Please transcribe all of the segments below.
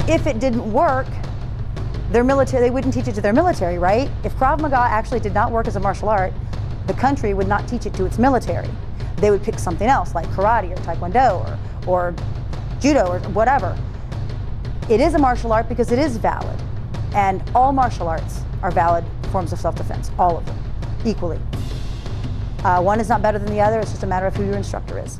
if it didn't work, their military, they wouldn't teach it to their military, right? If Krav Maga actually did not work as a martial art, the country would not teach it to its military. They would pick something else like karate or taekwondo or judo or whatever. It is a martial art because it is valid. And all martial arts are valid forms of self-defense, all of them, equally. One is not better than the other, it's just a matter of who your instructor is.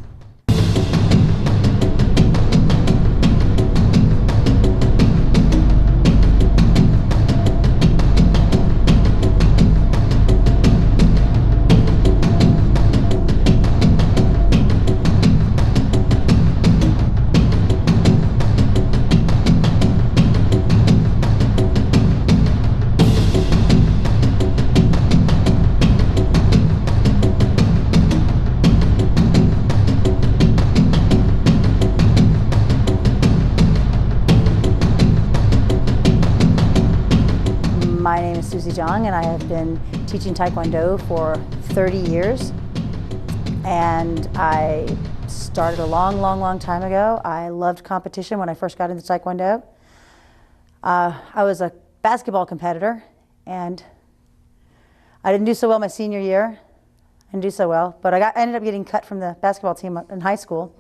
My name is Susie Jang, and I have been teaching Taekwondo for 30 years. And I started a long time ago. I loved competition when I first got into Taekwondo. I was a basketball competitor, and I didn't do so well my senior year. I didn't do so well, but I ended up getting cut from the basketball team in high school.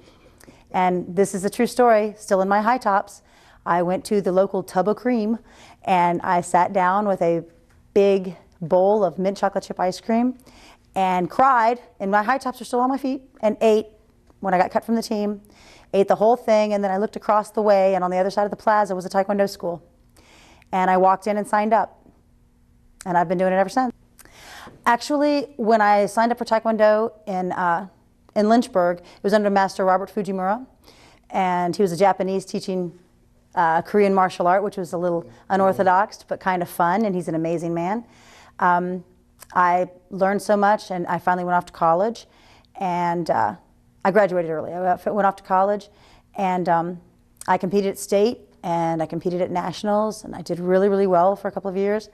And this is a true story, still in my high tops. I went to the local Tub of Cream, and I sat down with a big bowl of mint chocolate chip ice cream and cried, and my high tops are still on my feet, and ate when I got cut from the team, ate the whole thing, and then I looked across the way, and on the other side of the plaza was a Taekwondo school. And I walked in and signed up, and I've been doing it ever since. Actually, when I signed up for Taekwondo in Lynchburg, it was under Master Robert Fujimura, and he was a Japanese teaching Korean martial art, which was a little unorthodox, but kind of fun, and he's an amazing man. I learned so much, and I finally went off to college, and I graduated early. I went off to college, and I competed at state, and I competed at nationals, and I did really well for a couple of years.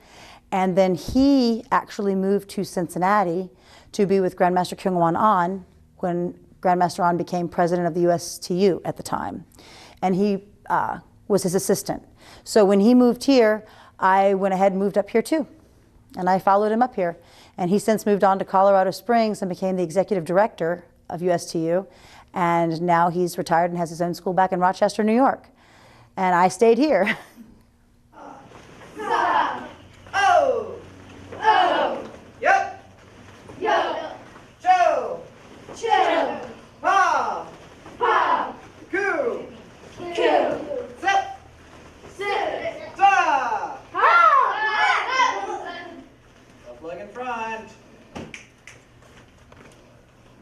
And then he actually moved to Cincinnati to be with Grandmaster Kyung-Won An when Grandmaster An became president of the USTU at the time. And he was his assistant. So when he moved here, I went ahead and moved up here too. And I followed him up here. And he's since moved on to Colorado Springs and became the executive director of USTU. And now he's retired and has his own school back in Rochester, New York. And I stayed here.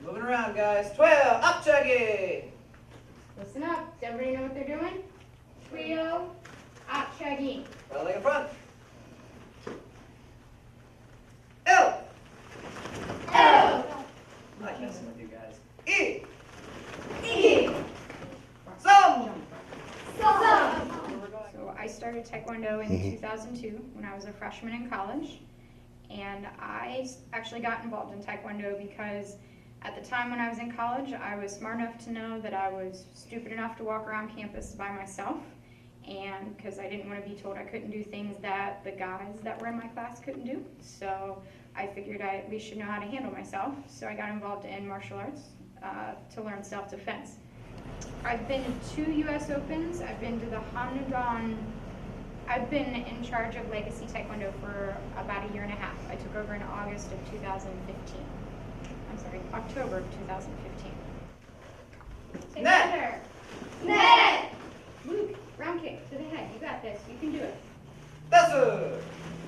Moving around, guys. 12, up chuggy. Listen up. Does everybody know what they're doing? Trio, up chugging. Right leg in front. L. L. I'm not messing with you guys. E. E. Some. So I started Taekwondo in 2002 when I was a freshman in college. And I actually got involved in Taekwondo because at the time when I was in college, I was smart enough to know that I was stupid enough to walk around campus by myself, and because I didn't want to be told I couldn't do things that the guys that were in my class couldn't do. So I figured I at least should know how to handle myself. So I got involved in martial arts to learn self-defense. I've been to 2 U.S. Opens. I've been to the Handan. I've been in charge of Legacy Taekwondo for about a year and a half. I took over in August of 2015. I'm sorry, October of 2015. Take Net. Net. Luke, round kick to the head. You got this. You can do it. Yes, sir.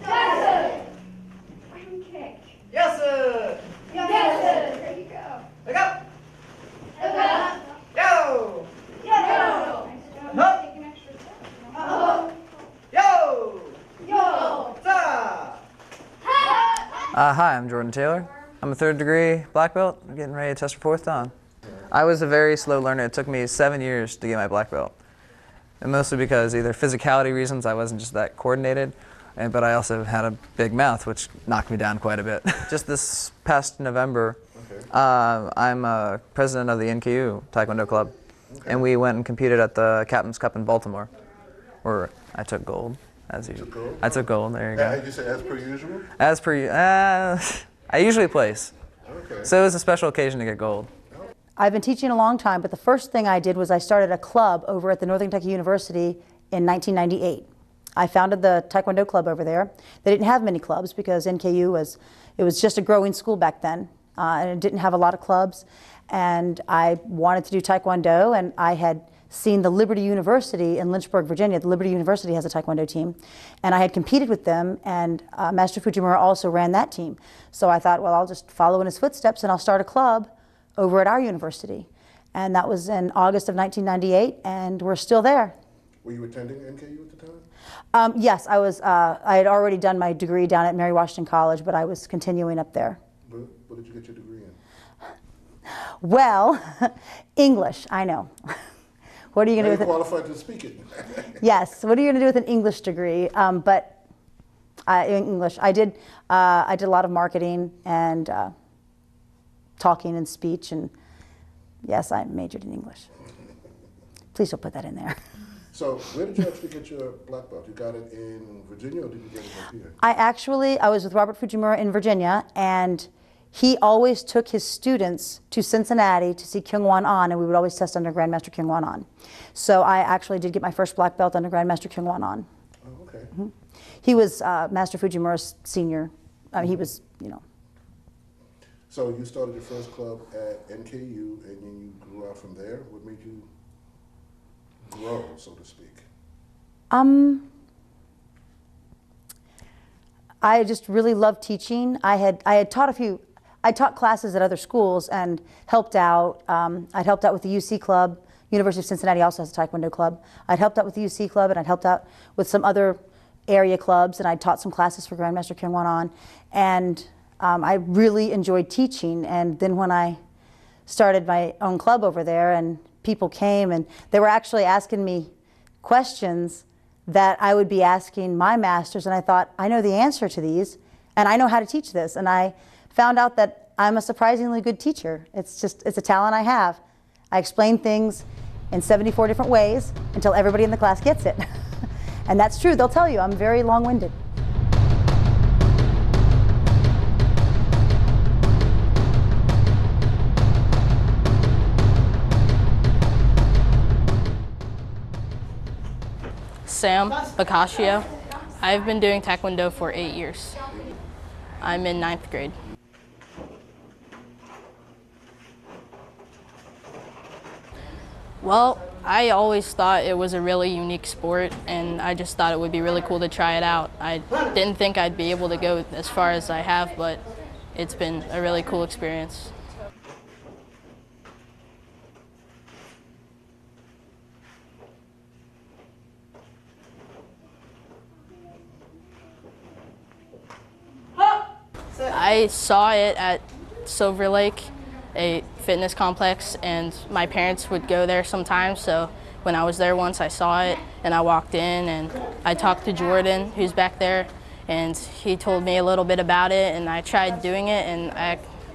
Yes, sir. Round kick. Yes, sir. Yes, sir. There you go. Look up. Look up. Yo. Yo. Nice job. Up. Take an extra step. Yo. Yo. Ta. Hi, I'm Jordan Taylor. I'm a 3rd degree black belt. I'm getting ready to test for 4th dan. I was a very slow learner. It took me 7 years to get my black belt. And mostly because either physicality reasons, I wasn't just that coordinated, but I also had a big mouth, which knocked me down quite a bit. Just this past November, I'm president of the NKU Taekwondo Club, and we went and competed at the Captain's Cup in Baltimore. or I took gold, as usual. gold? I took gold, there you go. You say as per usual? As per, I usually place. Okay. So it was a special occasion to get gold. I've been teaching a long time, but the first thing I did was I started a club over at the Northern Kentucky University in 1998. I founded the Taekwondo club over there. They didn't have many clubs because NKU was just a growing school back then, and it didn't have a lot of clubs. And I wanted to do Taekwondo, and I had seen the Liberty University in Lynchburg, Virginia. The Liberty University has a Taekwondo team, and I had competed with them, and Master Fujimura also ran that team. So I thought, well, I'll just follow in his footsteps and I'll start a club over at our university. And that was in August of 1998, and we're still there. Were you attending NKU at the time? Yes, I was. I had already done my degree down at Mary Washington College, but I was continuing up there. What did you get your degree in? Well, English, I know. What are you going to do with it? Qualified to speak it. Yes. What are you going to do with an English degree? But in English, I did a lot of marketing and talking and speech, and yes, I majored in English. Please don't put that in there. So where did you actually get your black belt? You got it in Virginia, or did you get it up here? I was with Robert Fujimura in Virginia, and he always took his students to Cincinnati to see Kyungwon On, and we would always test under Grandmaster Kyungwon On. So I actually did get my first black belt under Grandmaster Kyungwon On. Oh, okay. Mm-hmm. He was Master Fujimura's senior. He was, you know. So you started your first club at NKU, and then you grew out from there. What made you grow, so to speak? I just really loved teaching. I had taught I taught classes at other schools and helped out. I'd helped out with the UC club. University of Cincinnati also has a Taekwondo club. I'd helped out with the UC club, and I'd helped out with some other area clubs, and I taught some classes for Grandmaster Kyungwon On. And I really enjoyed teaching. And then when I started my own club over there, and people came, and they were actually asking me questions that I would be asking my masters, and I thought, I know the answer to these, and I know how to teach this. And I found out that I'm a surprisingly good teacher. It's a talent I have. I explain things in 74 different ways until everybody in the class gets it. And that's true, they'll tell you, I'm very long-winded. Sam Bacascio. I've been doing Taekwondo for 8 years. I'm in 9th grade. Well, I always thought it was a really unique sport, and I just thought it would be really cool to try it out. I didn't think I'd be able to go as far as I have, but it's been a really cool experience. I saw it at Silver Lake, a fitness complex, and my parents would go there sometimes, so when I was there once I saw it and I walked in and I talked to Jordan, who's back there, and he told me a little bit about it, and I tried doing it, and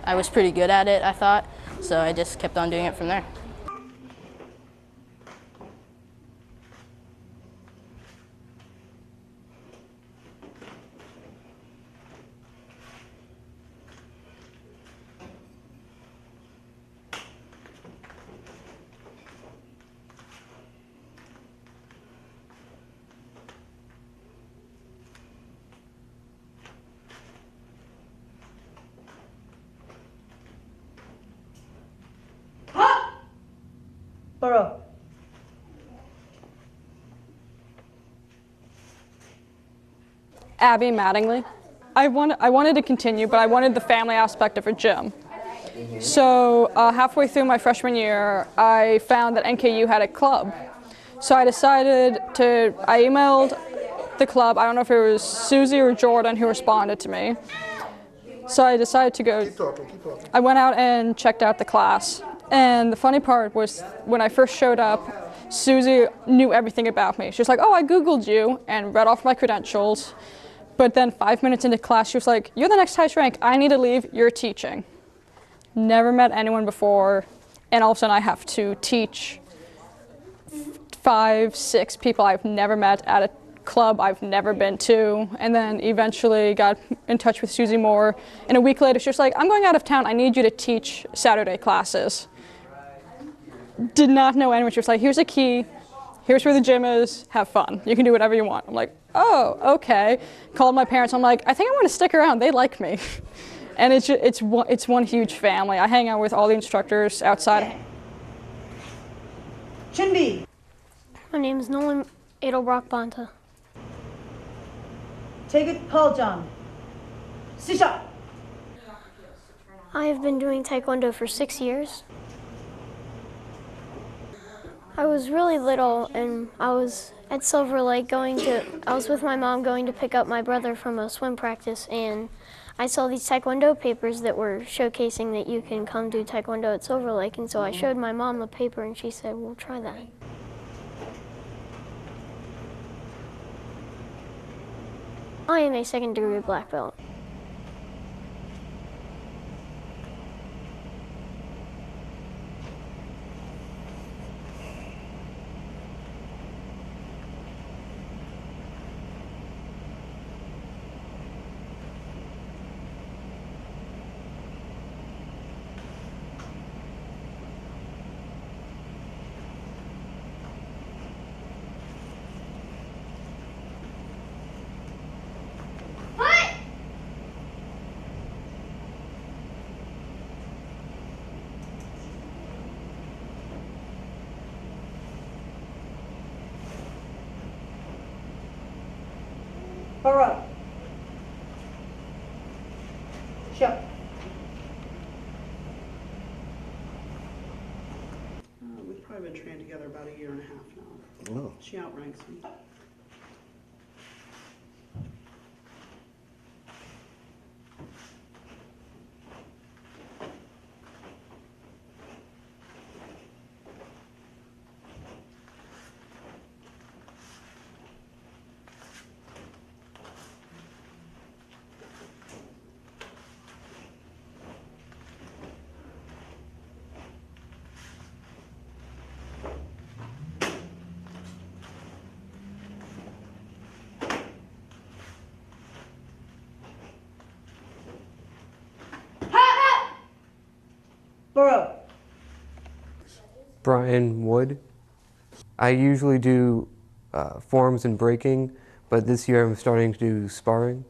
I was pretty good at it, I thought, so I just kept on doing it from there. Burrow. Abby Mattingly. I wanted to continue, but I wanted the family aspect of a gym. So halfway through my freshman year, I found that NKU had a club. So I emailed the club. I don't know if it was Susie or Jordan who responded to me. So I decided to go. Keep talking. I went out and checked out the class. And the funny part was when I first showed up, Susie knew everything about me. She was like, oh, I Googled you, and read off my credentials. But then 5 minutes into class, she was like, you're the next highest rank. I need to leave. You're teaching. Never met anyone before, and all of a sudden I have to teach 5, 6 people I've never met at a club I've never been to, and then eventually got in touch with Susie more. And a week later, she was like, I'm going out of town. I need you to teach Saturday classes. Did not know anyone. She was like, here's a key. Here's where the gym is. Have fun. You can do whatever you want. I'm like, oh, okay. Called my parents. I'm like, I think I want to stick around. They like me. And it's one huge family. I hang out with all the instructors outside. 준비. My name is Nolan Edelbrock Banta. Take it, Paul Jang. 시작. I have been doing Taekwondo for 6 years. I was really little and I was at Silver Lake I was with my mom going to pick up my brother from a swim practice, and I saw these Taekwondo papers that were showcasing that you can come do Taekwondo at Silver Lake, and so I showed my mom the paper and she said, well, try that. I am a 2nd degree black belt. Burrow. Show. We've probably been trained together about 1.5 years now. Oh. She outranks me. Burrow. Brian Wood. I usually do forms and breaking, but this year I'm starting to do sparring.